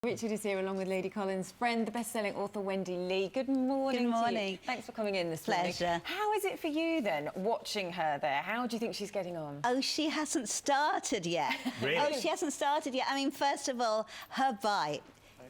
Richard is here along with Lady Colin's friend, the best-selling author Wendy Leigh. Good morning. Good morning. To you. Thanks for coming in this Pleasure. morning. How is it for you then, watching her there? How do you think she's getting on? Oh, she hasn't started yet. Really? Oh, she hasn't started yet. I mean, first of all, her bite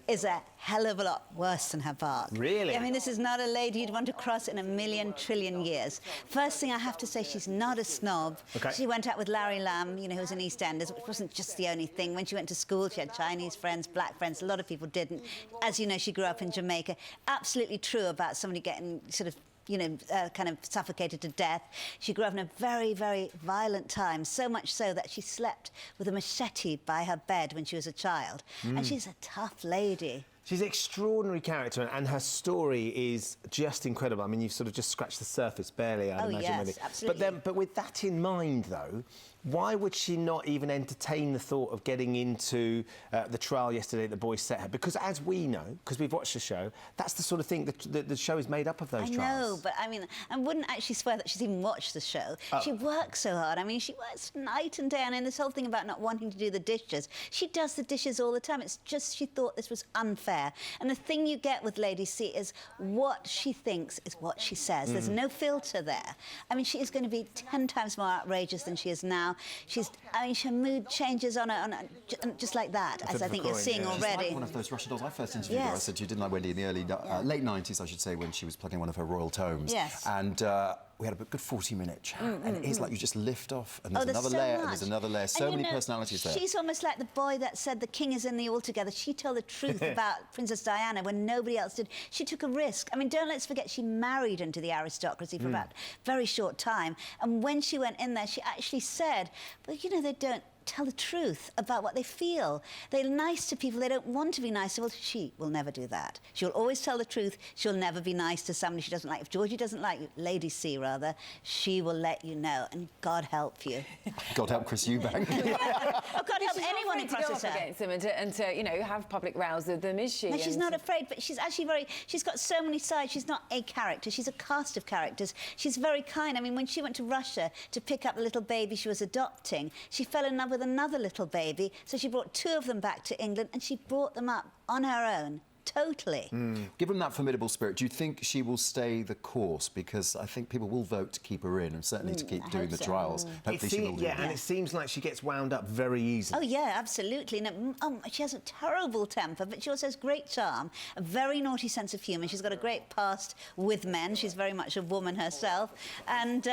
is a hell of a lot worse than her bark. Really? I mean, this is not a lady you'd want to cross in a million trillion years. First thing I have to say, she's not a snob. Okay. She went out with Larry Lamb, you know, who's an EastEnders, which wasn't just the only thing. When she went to school, she had Chinese friends, black friends. A lot of people didn't. As you know, she grew up in Jamaica. Absolutely true about somebody getting sort of, you know, kind of suffocated to death. She grew up in a very, very violent time, so much so that she slept with a machete by her bed when she was a child. And she's a tough lady. She's an extraordinary character, and her story is just incredible. I mean, you've sort of just scratched the surface, barely, I'd imagine. Yes, Wendy. absolutely. But with that in mind, though, why would she not even entertain the thought of getting into the trial yesterday that the boys set her? Because as we know, because we've watched the show, that's the sort of thing that the show is made up of, those trials. I know, but I mean, I wouldn't actually swear that she's even watched the show. She works so hard. I mean, she works night and day, and in this whole thing about not wanting to do the dishes, she does the dishes all the time. It's just she thought this was unfair. And the thing you get with Lady C is what she thinks is what she says. There's no filter there. I mean, she is going to be 10 times more outrageous than she is now. I mean, her mood changes on just like that, as I think you're seeing already. Like one of those Russia dolls. I first interviewed her. I said you didn't like Wendy in the early, late 90s, I should say, when she was plugging one of her royal tomes. Yes. And we had a good 40-minute chat, and it is like you just lift off, and there's there's another so layer, much. and there's another layer. So many personalities there. She's almost like the boy that said the king is in the altogether. She told the truth about Princess Diana when nobody else did. She took a risk. I mean, don't let's forget she married into the aristocracy for about a very short time. And when she went in there, she actually said, well, you know, they don't tell the truth about what they feel. They're nice to people they don't want to be nice to. Well, she will never do that. She'll always tell the truth. She'll never be nice to somebody she doesn't like. If Georgie doesn't like you, Lady C rather, she will let you know, and God help you. God help Chris Eubank. Oh, God help anyone who crosses her. Against them and to, you know, have public rows with them, is she? No, she's not afraid, but she's actually she's got so many sides. She's not a character. She's a cast of characters. She's very kind. I mean, when she went to Russia to pick up the little baby she was adopting, she fell in love with another little baby, so she brought 2 of them back to England, and she brought them up on her own. Totally. Given that formidable spirit, do you think she will stay the course? Because I think people will vote to keep her in, and certainly to keep doing the trials. Hopefully she will do that. And it seems like she gets wound up very easily. Oh, yeah, absolutely. No, she has a terrible temper, but she also has great charm, a very naughty sense of humour. She's got a great past with men. She's very much a woman herself. And,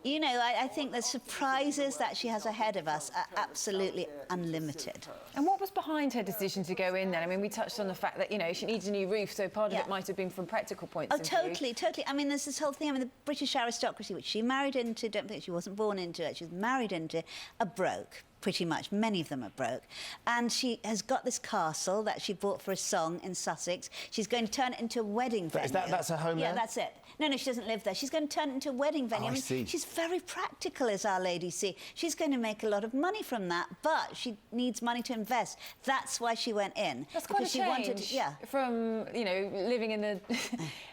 you know, I think the surprises that she has ahead of us are absolutely unlimited. And what was behind her decision to go in then? I mean, we touched on the fact that, you know, she needs a new roof, so part of it might have been from practical points of view. Totally, totally. I mean, there's this whole thing, I mean, the British aristocracy, which she married into, don't think she wasn't born into it, she was married into, are broke. Pretty much. Many of them are broke. And she has got this castle that she bought for a song in Sussex. She's going to turn it into a wedding venue. That's her home there? Yeah, that's it. No, she doesn't live there. She's going to turn it into a wedding venue. I see. She's very practical, as Our Lady C. She's going to make a lot of money from that, but she needs money to invest. That's why she went in. That's quite a change from, you know, living in the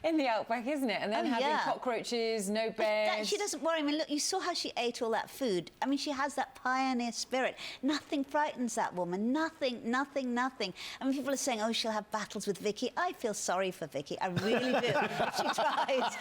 in the outback, isn't it? And then having cockroaches, no beds. She doesn't worry. I mean, look, you saw how she ate all that food. I mean, she has that pioneer spirit. Nothing frightens that woman. Nothing, nothing, nothing. I mean, people are saying, oh, she'll have battles with Vicky. I feel sorry for Vicky. I really do. She tries.